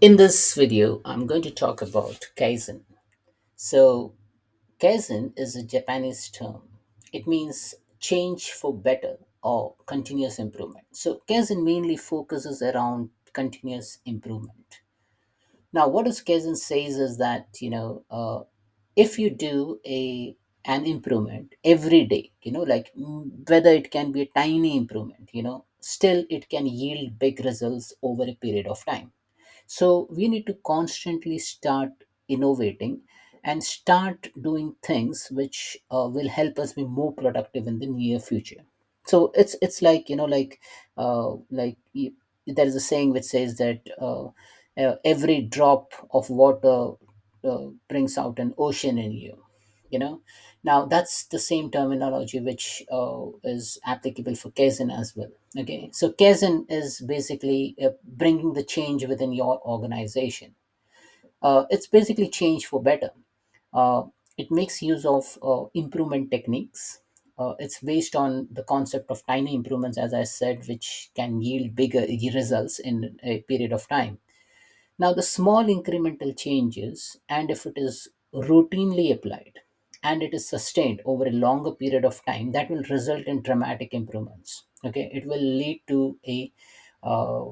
In this video, I'm going to talk about Kaizen. So, Kaizen is a Japanese term. It means change for better or continuous improvement. So, Kaizen mainly focuses around continuous improvement. Now, what does Kaizen says is that if you do an improvement every day, whether it can be a tiny improvement, still it can yield big results over a period of time. So we need to constantly start innovating and start doing things which will help us be more productive in the near future. So it's like there is a saying which says that every drop of water brings out an ocean in you. You know, now that's the same terminology which is applicable for Kaizen as well. Okay, so Kaizen is basically bringing the change within your organization. It's basically change for better. Uh, it makes use of improvement techniques. It's based on the concept of tiny improvements, as I said, which can yield bigger results in a period of time. Now, the small incremental changes, and if it is routinely applied and it is sustained over a longer period of time, that will result in dramatic improvements. Okay, it will lead to uh,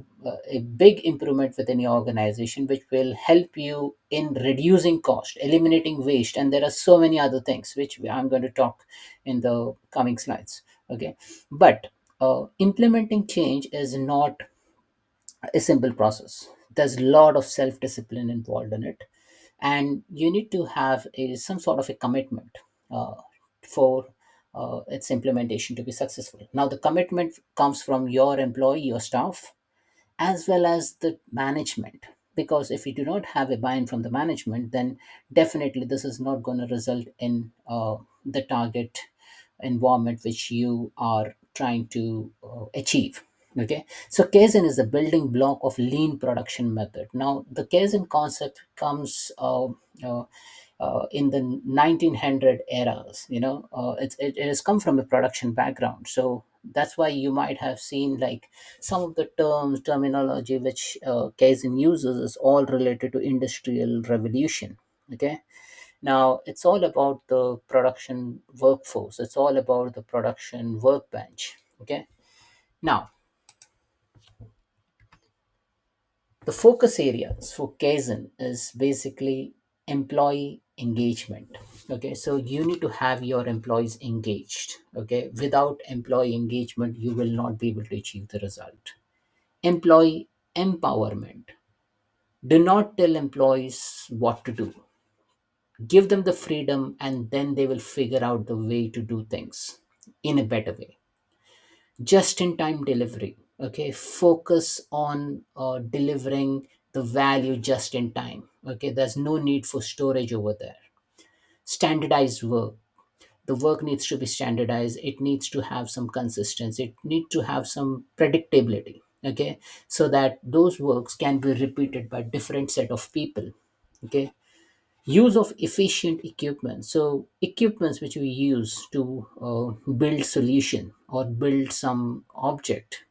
a big improvement within your organization, which will help you in reducing cost, eliminating waste, and there are so many other things which I'm going to talk in the coming slides. Okay, but implementing change is not a simple process. There's a lot of self discipline involved in it, and you need to have some sort of a commitment uh, for its implementation to be successful. Now, the commitment comes from your employee, your staff, as well as the management. Because if you do not have a buy in from the management, then definitely this is not going to result in the target environment which you are trying to achieve. Okay, so Kaizen is the building block of lean production method. Now, the Kaizen concept comes uh, in the 1900 eras. It has come from a production background, so that's why you might have seen like some of the terminology which Kaizen uses is all related to industrial revolution. Okay, now it's all about the production workforce. It's all about the production workbench. Okay, now the focus areas for Kaizen is basically employee engagement. Okay, so you need to have your employees engaged. Okay, without employee engagement, you will not be able to achieve the result. Employee empowerment. Do not tell employees what to do. Give them the freedom, and then they will figure out the way to do things in a better way. Just in time delivery. Okay, focus on delivering the value just in time. Okay, there's no need for storage over there. Standardized work. The work needs to be standardized. It needs to have some consistency. It needs to have some predictability. Okay, so that those works can be repeated by different set of people. Okay, use of efficient equipment. So equipments which we use to build solution or build some object,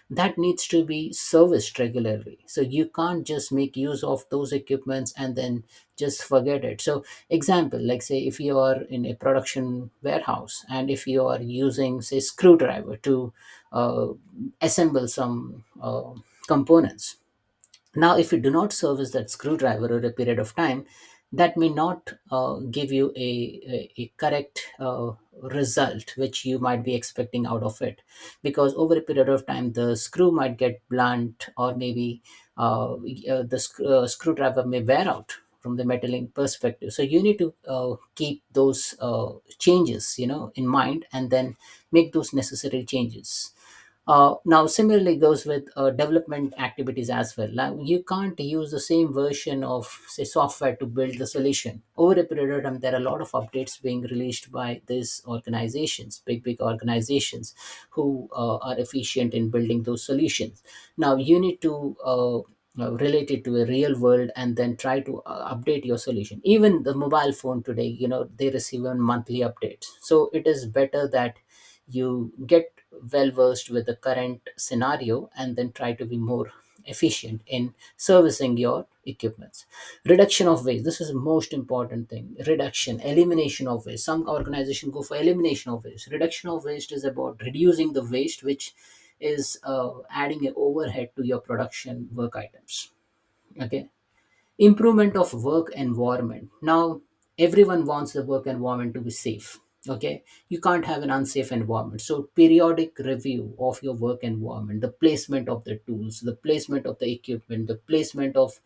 that needs to be serviced regularly. So you can't just make use of those equipments and then just forget it. So example, like say if you are in a production warehouse and if you are using say screwdriver to uh, assemble some components. Now, if you do not service that screwdriver over a period of time, that may not give you a correct result which you might be expecting out of it. Because over a period of time, the screw might get blunt, or maybe the screwdriver may wear out from the metalling perspective. So you need to keep those changes, in mind, and then make those necessary changes. Now, similarly goes with development activities as well. Now, you can't use the same version of, say, software to build the solution. Over a period of time, there are a lot of updates being released by these organizations, big organizations, who are efficient in building those solutions. Now, you need to relate it to a real world and then try to update your solution. Even the mobile phone today, they receive a monthly updates. So it is better that you get well versed with the current scenario and then try to be more efficient in servicing your equipments. Reduction of waste, this is the most important thing. Reduction, elimination of waste. Some organization go for elimination of waste. Reduction of waste is about reducing the waste which is adding an overhead to your production work items. Okay. Improvement of work environment. Now everyone wants the work environment to be safe. Okay, you can't have an unsafe environment, so periodic review of your work environment, the placement of the tools, the placement of the equipment, the placement of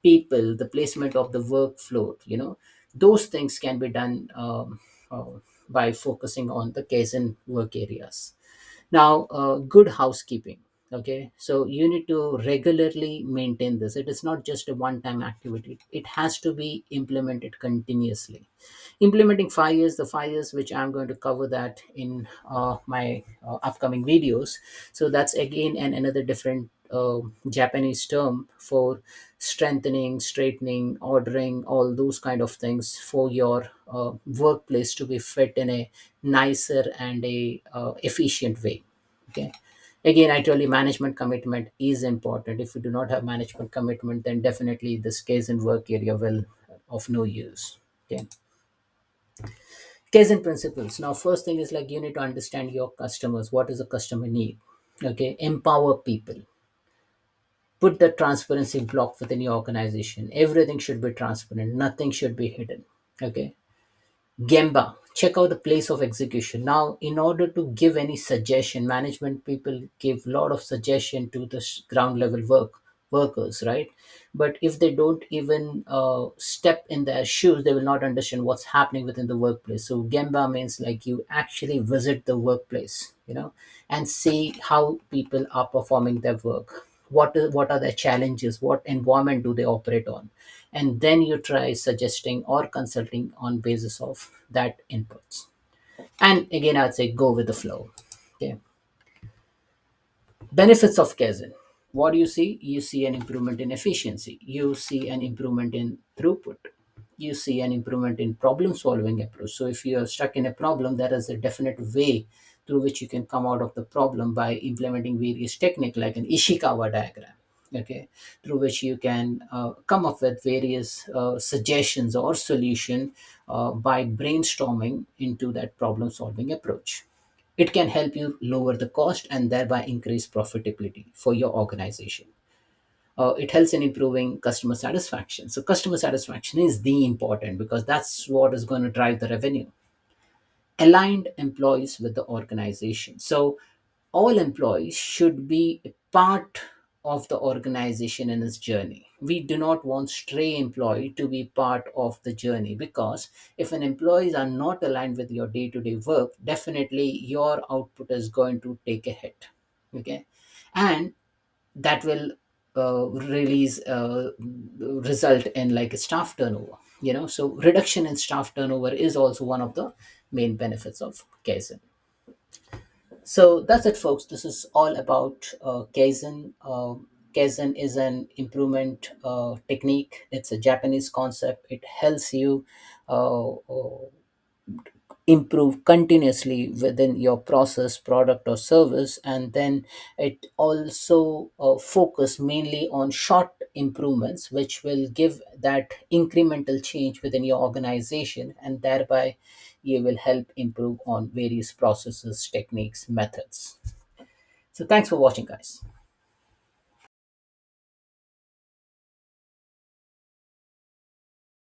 people, the placement of the workflow, those things can be done by focusing on the Kaizen work areas. Now, good housekeeping. Okay, so you need to regularly maintain this. It is not just a one time activity, it has to be implemented continuously. Implementing 5 years, the 5 years which I'm going to cover that in my upcoming videos. So that's again another different Japanese term for strengthening, straightening, ordering, all those kind of things for your workplace to be fit in a nicer and a efficient way. Okay, again I told you management commitment is important. If you do not have management commitment, then definitely this case in work area will of no use. Okay, Kaizen principles. Now, first thing is like you need to understand your customers. What does the customer need? Okay, empower people. Put the transparency block within your organization. Everything should be transparent. Nothing should be hidden. Okay, Gemba, check out the place of execution. Now, in order to give any suggestion, management people give a lot of suggestion to the ground level workers, right? But if they don't even step in their shoes, they will not understand what's happening within the workplace. So Gemba means like you actually visit the workplace, and see how people are performing their work. What are their challenges? What environment do they operate on? And then you try suggesting or consulting on basis of that inputs. And again, I'd say go with the flow. Okay. Benefits of Kaizen. What do you see? You see an improvement in efficiency. You see an improvement in throughput. You see an improvement in problem solving approach. So if you are stuck in a problem, there is a definite way through which you can come out of the problem by implementing various technique like an Ishikawa diagram. Okay, through which you can come up with various suggestions or solution by brainstorming into that problem solving approach. It can help you lower the cost and thereby increase profitability for your organization. It helps in improving customer satisfaction. So customer satisfaction is the important because that's what is going to drive the revenue. Aligned employees with the organization. So all employees should be a part of the organization in its journey. We do not want stray employee to be part of the journey, because if an employees are not aligned with your day-to-day work, definitely your output is going to take a hit. Okay, and that will release result in like a staff turnover. So reduction in staff turnover is also one of the main benefits of Kaizen. So that's it, folks. This is all about Kaizen. Kaizen is an improvement technique. It's a Japanese concept. It helps you improve continuously within your process, product, or service. And then it also focus mainly on short improvements, which will give that incremental change within your organization, and thereby you will help improve on various processes, techniques, methods. So thanks for watching, guys.